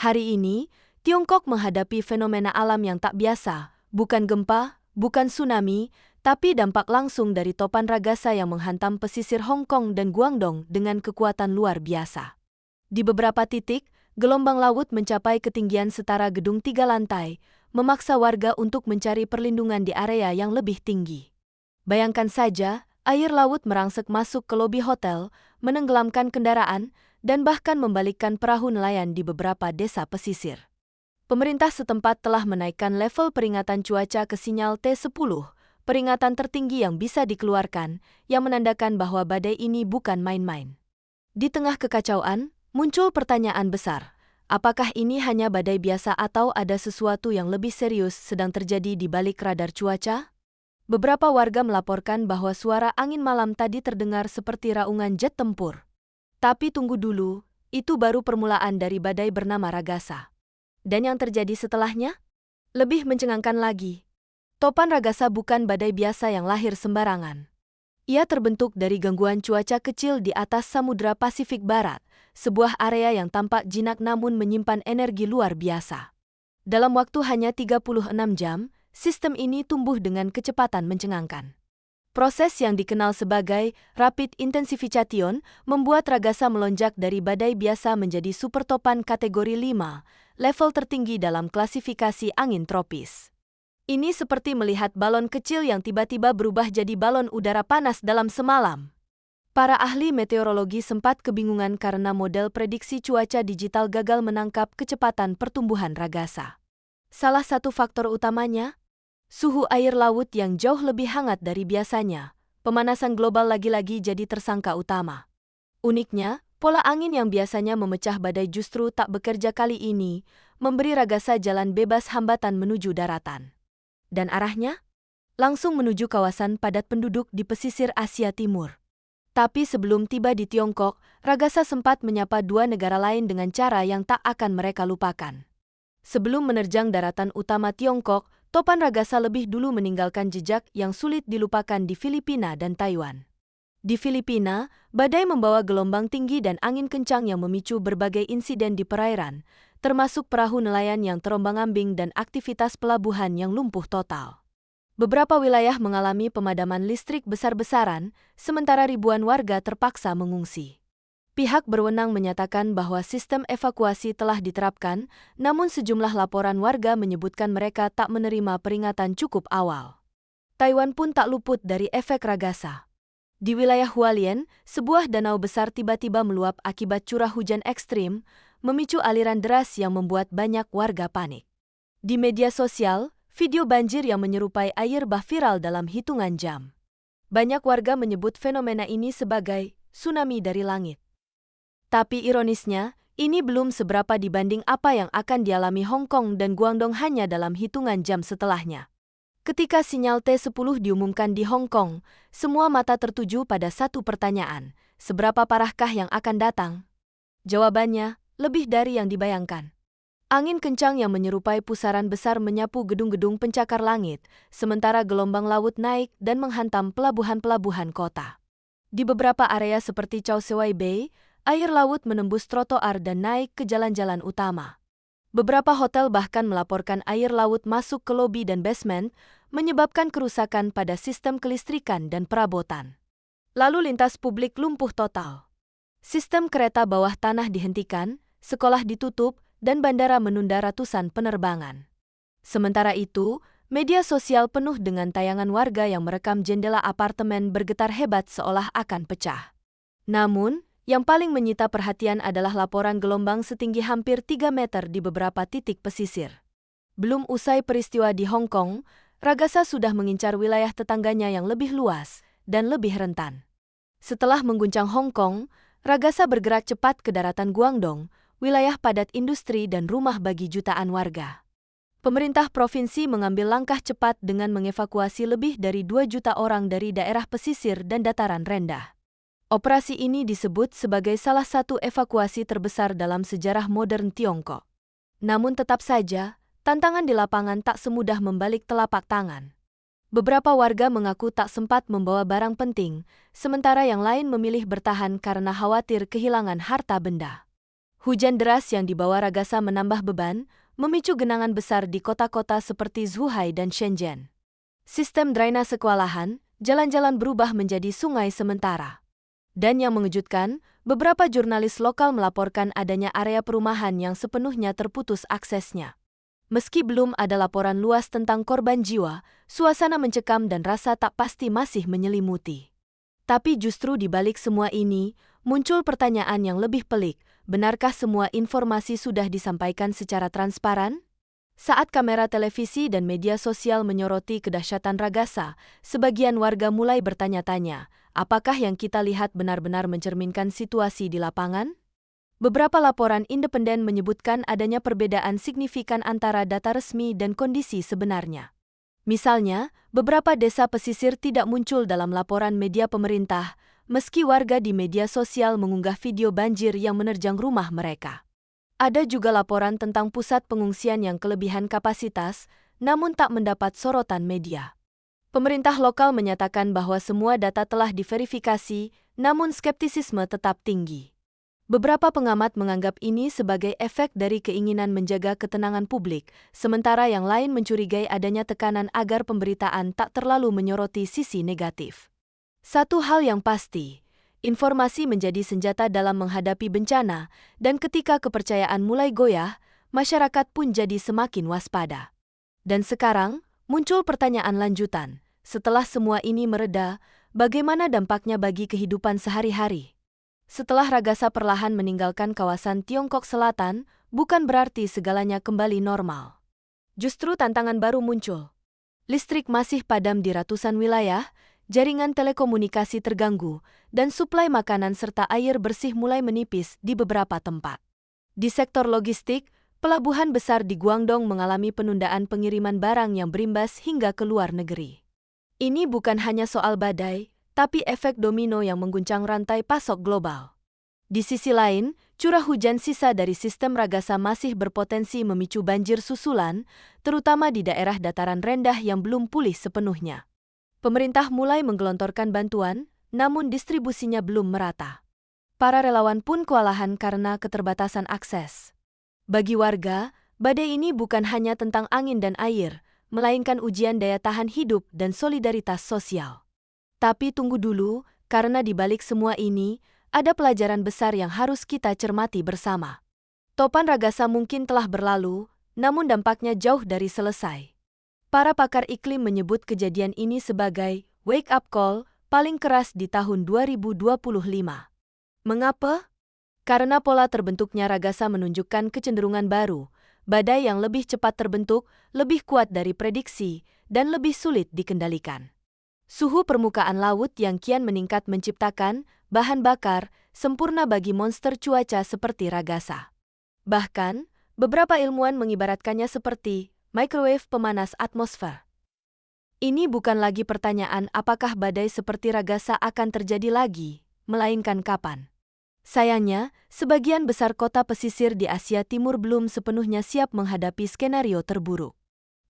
Hari ini, Tiongkok menghadapi fenomena alam yang tak biasa, bukan gempa, bukan tsunami, tapi dampak langsung dari topan Ragasa yang menghantam pesisir Hong Kong dan Guangdong dengan kekuatan luar biasa. Di beberapa titik, gelombang laut mencapai ketinggian setara gedung 3 lantai, memaksa warga untuk mencari perlindungan di area yang lebih tinggi. Bayangkan saja, air laut merangsek masuk ke lobi hotel, menenggelamkan kendaraan, dan bahkan membalikkan perahu nelayan di beberapa desa pesisir. Pemerintah setempat telah menaikkan level peringatan cuaca ke sinyal T10, peringatan tertinggi yang bisa dikeluarkan, yang menandakan bahwa badai ini bukan main-main. Di tengah kekacauan, muncul pertanyaan besar, apakah ini hanya badai biasa atau ada sesuatu yang lebih serius sedang terjadi di balik radar cuaca? Beberapa warga melaporkan bahwa suara angin malam tadi terdengar seperti raungan jet tempur. Tapi tunggu dulu, itu baru permulaan dari badai bernama Ragasa. Dan yang terjadi setelahnya? Lebih mencengangkan lagi. Topan Ragasa bukan badai biasa yang lahir sembarangan. Ia terbentuk dari gangguan cuaca kecil di atas Samudra Pasifik Barat, sebuah area yang tampak jinak namun menyimpan energi luar biasa. Dalam waktu hanya 36 jam, sistem ini tumbuh dengan kecepatan mencengangkan. Proses yang dikenal sebagai rapid intensification membuat Ragasa melonjak dari badai biasa menjadi supertopan kategori 5, level tertinggi dalam klasifikasi angin tropis. Ini seperti melihat balon kecil yang tiba-tiba berubah jadi balon udara panas dalam semalam. Para ahli meteorologi sempat kebingungan karena model prediksi cuaca digital gagal menangkap kecepatan pertumbuhan Ragasa. Salah satu faktor utamanya, suhu air laut yang jauh lebih hangat dari biasanya. Pemanasan global lagi-lagi jadi tersangka utama. Uniknya, pola angin yang biasanya memecah badai justru tak bekerja kali ini, memberi Ragasa jalan bebas hambatan menuju daratan. Dan arahnya? Langsung menuju kawasan padat penduduk di pesisir Asia Timur. Tapi sebelum tiba di Tiongkok, Ragasa sempat menyapa 2 negara lain dengan cara yang tak akan mereka lupakan. Sebelum menerjang daratan utama Tiongkok, topan Ragasa lebih dulu meninggalkan jejak yang sulit dilupakan di Filipina dan Taiwan. Di Filipina, badai membawa gelombang tinggi dan angin kencang yang memicu berbagai insiden di perairan, termasuk perahu nelayan yang terombang-ambing dan aktivitas pelabuhan yang lumpuh total. Beberapa wilayah mengalami pemadaman listrik besar-besaran, sementara ribuan warga terpaksa mengungsi. Pihak berwenang menyatakan bahwa sistem evakuasi telah diterapkan, namun sejumlah laporan warga menyebutkan mereka tak menerima peringatan cukup awal. Taiwan pun tak luput dari efek Ragasa. Di wilayah Hualien, sebuah danau besar tiba-tiba meluap akibat curah hujan ekstrim, memicu aliran deras yang membuat banyak warga panik. Di media sosial, video banjir yang menyerupai air bah viral dalam hitungan jam. Banyak warga menyebut fenomena ini sebagai tsunami dari langit. Tapi ironisnya, ini belum seberapa dibanding apa yang akan dialami Hong Kong dan Guangdong hanya dalam hitungan jam setelahnya. Ketika sinyal T10 diumumkan di Hong Kong, semua mata tertuju pada satu pertanyaan, seberapa parahkah yang akan datang? Jawabannya, lebih dari yang dibayangkan. Angin kencang yang menyerupai pusaran besar menyapu gedung-gedung pencakar langit, sementara gelombang laut naik dan menghantam pelabuhan-pelabuhan kota. Di beberapa area seperti Chow Sewai Bay, air laut menembus trotoar dan naik ke jalan-jalan utama. Beberapa hotel bahkan melaporkan air laut masuk ke lobi dan basement, menyebabkan kerusakan pada sistem kelistrikan dan perabotan. Lalu lintas publik lumpuh total. Sistem kereta bawah tanah dihentikan, sekolah ditutup, dan bandara menunda ratusan penerbangan. Sementara itu, media sosial penuh dengan tayangan warga yang merekam jendela apartemen bergetar hebat seolah akan pecah. Namun, yang paling menyita perhatian adalah laporan gelombang setinggi hampir 3 meter di beberapa titik pesisir. Belum usai peristiwa di Hong Kong, Ragasa sudah mengincar wilayah tetangganya yang lebih luas dan lebih rentan. Setelah mengguncang Hong Kong, Ragasa bergerak cepat ke daratan Guangdong, wilayah padat industri dan rumah bagi jutaan warga. Pemerintah provinsi mengambil langkah cepat dengan mengevakuasi lebih dari 2 juta orang dari daerah pesisir dan dataran rendah. Operasi ini disebut sebagai salah satu evakuasi terbesar dalam sejarah modern Tiongkok. Namun tetap saja, tantangan di lapangan tak semudah membalik telapak tangan. Beberapa warga mengaku tak sempat membawa barang penting, sementara yang lain memilih bertahan karena khawatir kehilangan harta benda. Hujan deras yang dibawa Ragasa menambah beban, memicu genangan besar di kota-kota seperti Zhuhai dan Shenzhen. Sistem drainase kewalahan, jalan-jalan berubah menjadi sungai sementara. Dan yang mengejutkan, beberapa jurnalis lokal melaporkan adanya area perumahan yang sepenuhnya terputus aksesnya. Meski belum ada laporan luas tentang korban jiwa, suasana mencekam dan rasa tak pasti masih menyelimuti. Tapi justru di balik semua ini, muncul pertanyaan yang lebih pelik, benarkah semua informasi sudah disampaikan secara transparan? Saat kamera televisi dan media sosial menyoroti kedahsyatan Ragasa, sebagian warga mulai bertanya-tanya, apakah yang kita lihat benar-benar mencerminkan situasi di lapangan? Beberapa laporan independen menyebutkan adanya perbedaan signifikan antara data resmi dan kondisi sebenarnya. Misalnya, beberapa desa pesisir tidak muncul dalam laporan media pemerintah, meski warga di media sosial mengunggah video banjir yang menerjang rumah mereka. Ada juga laporan tentang pusat pengungsian yang kelebihan kapasitas, namun tak mendapat sorotan media. Pemerintah lokal menyatakan bahwa semua data telah diverifikasi, namun skeptisisme tetap tinggi. Beberapa pengamat menganggap ini sebagai efek dari keinginan menjaga ketenangan publik, sementara yang lain mencurigai adanya tekanan agar pemberitaan tak terlalu menyoroti sisi negatif. Satu hal yang pasti, informasi menjadi senjata dalam menghadapi bencana, dan ketika kepercayaan mulai goyah, masyarakat pun jadi semakin waspada. Dan sekarang, muncul pertanyaan lanjutan. Setelah semua ini mereda, bagaimana dampaknya bagi kehidupan sehari-hari? Setelah Ragasa perlahan meninggalkan kawasan Tiongkok Selatan, bukan berarti segalanya kembali normal. Justru tantangan baru muncul. Listrik masih padam di ratusan wilayah, jaringan telekomunikasi terganggu, dan suplai makanan serta air bersih mulai menipis di beberapa tempat. Di sektor logistik, pelabuhan besar di Guangdong mengalami penundaan pengiriman barang yang berimbas hingga ke luar negeri. Ini bukan hanya soal badai, tapi efek domino yang mengguncang rantai pasok global. Di sisi lain, curah hujan sisa dari sistem Ragasa masih berpotensi memicu banjir susulan, terutama di daerah dataran rendah yang belum pulih sepenuhnya. Pemerintah mulai menggelontorkan bantuan, namun distribusinya belum merata. Para relawan pun kewalahan karena keterbatasan akses. Bagi warga, badai ini bukan hanya tentang angin dan air, melainkan ujian daya tahan hidup dan solidaritas sosial. Tapi tunggu dulu, karena di balik semua ini, ada pelajaran besar yang harus kita cermati bersama. Topan Ragasa mungkin telah berlalu, namun dampaknya jauh dari selesai. Para pakar iklim menyebut kejadian ini sebagai wake-up call paling keras di tahun 2025. Mengapa? Karena pola terbentuknya Ragasa menunjukkan kecenderungan baru, badai yang lebih cepat terbentuk, lebih kuat dari prediksi, dan lebih sulit dikendalikan. Suhu permukaan laut yang kian meningkat menciptakan bahan bakar sempurna bagi monster cuaca seperti Ragasa. Bahkan, beberapa ilmuwan mengibaratkannya seperti microwave pemanas atmosfer. Ini bukan lagi pertanyaan apakah badai seperti Ragasa akan terjadi lagi, melainkan kapan. Sayangnya, sebagian besar kota pesisir di Asia Timur belum sepenuhnya siap menghadapi skenario terburuk.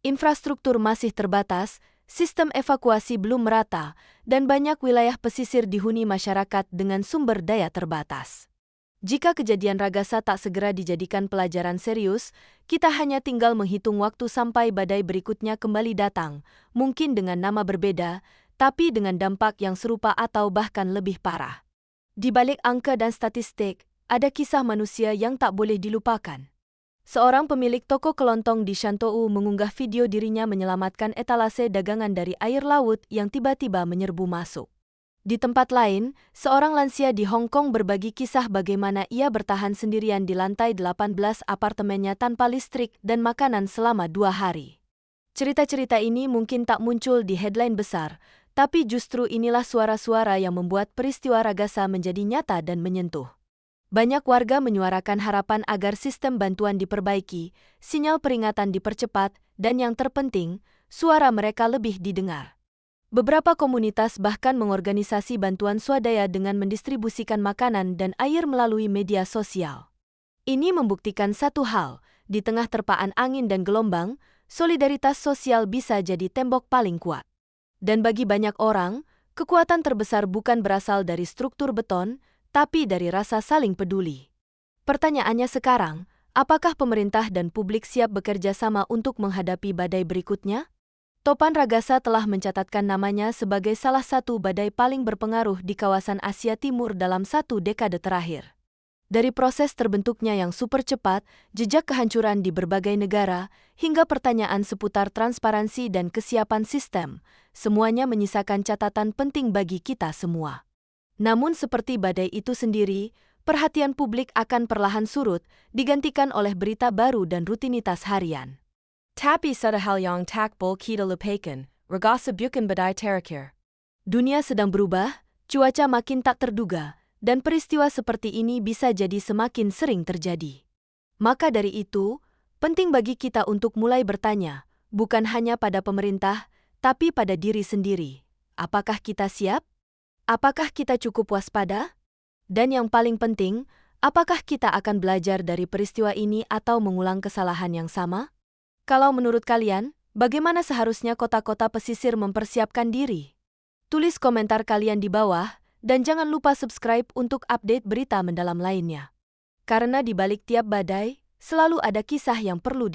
Infrastruktur masih terbatas, sistem evakuasi belum merata, dan banyak wilayah pesisir dihuni masyarakat dengan sumber daya terbatas. Jika kejadian Ragasa tak segera dijadikan pelajaran serius, kita hanya tinggal menghitung waktu sampai badai berikutnya kembali datang, mungkin dengan nama berbeda, tapi dengan dampak yang serupa atau bahkan lebih parah. Di balik angka dan statistik, ada kisah manusia yang tak boleh dilupakan. Seorang pemilik toko kelontong di Shantou mengunggah video dirinya menyelamatkan etalase dagangan dari air laut yang tiba-tiba menyerbu masuk. Di tempat lain, seorang lansia di Hong Kong berbagi kisah bagaimana ia bertahan sendirian di lantai 18 apartemennya tanpa listrik dan makanan selama 2 hari. Cerita-cerita ini mungkin tak muncul di headline besar, tapi justru inilah suara-suara yang membuat peristiwa Ragasa menjadi nyata dan menyentuh. Banyak warga menyuarakan harapan agar sistem bantuan diperbaiki, sinyal peringatan dipercepat, dan yang terpenting, suara mereka lebih didengar. Beberapa komunitas bahkan mengorganisasi bantuan swadaya dengan mendistribusikan makanan dan air melalui media sosial. Ini membuktikan satu hal, di tengah terpaan angin dan gelombang, solidaritas sosial bisa jadi tembok paling kuat. Dan bagi banyak orang, kekuatan terbesar bukan berasal dari struktur beton, tapi dari rasa saling peduli. Pertanyaannya sekarang, apakah pemerintah dan publik siap bekerja sama untuk menghadapi badai berikutnya? Topan Ragasa telah mencatatkan namanya sebagai salah satu badai paling berpengaruh di kawasan Asia Timur dalam 1 dekade terakhir. Dari proses terbentuknya yang super cepat, jejak kehancuran di berbagai negara, hingga pertanyaan seputar transparansi dan kesiapan sistem, semuanya menyisakan catatan penting bagi kita semua. Namun seperti badai itu sendiri, perhatian publik akan perlahan surut, digantikan oleh berita baru dan rutinitas harian. Tapi hal yang takbol kita lupakan, Ragasa bukan badai terakhir. Dunia sedang berubah, cuaca makin tak terduga, dan peristiwa seperti ini bisa jadi semakin sering terjadi. Maka dari itu, penting bagi kita untuk mulai bertanya, bukan hanya pada pemerintah, tapi pada diri sendiri. Apakah kita siap? Apakah kita cukup waspada? Dan yang paling penting, apakah kita akan belajar dari peristiwa ini atau mengulang kesalahan yang sama? Kalau menurut kalian, bagaimana seharusnya kota-kota pesisir mempersiapkan diri? Tulis komentar kalian di bawah, dan jangan lupa subscribe untuk update berita mendalam lainnya. Karena di balik tiap badai, selalu ada kisah yang perlu